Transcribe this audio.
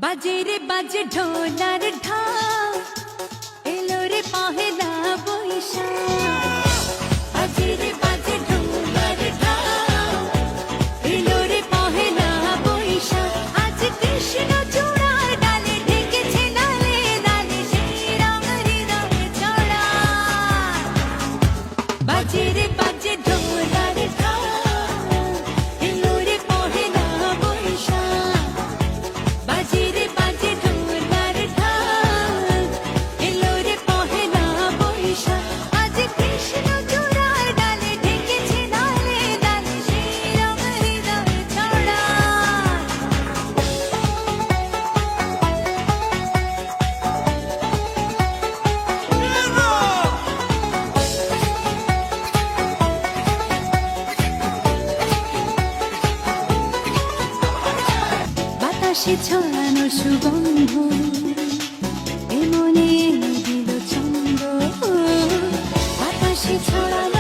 বাজে রে বাজে ঢোলার ঢাক, এলো রে পহেলা বৈশাখ। বাজে রে বাজে ঢোলার ঢাক, এলো রে পহেলা বৈশাখ। আজ কৃষ্ণ চূড়ার ডালে ঢেকেছে লালে লালে সেই রং হৃদয়ে ছড়া। বাজে রে বাজে ঢোলার ঢাক, এলো রে পহেলা বৈশাখ। বাজে রে বাজে ঢোলার ঢাক, এলো রে পহেলা বৈশাখ। আজ কৃষ্ণ চূড়ার ডালে ঢেকেছে লালে লালে সেই রং হৃদয়ে ছড়া। বাতাসে ছড়ানো সুগন্ধ এমনে এনে দিল ছন্দ। বাতাসে ছড়ানো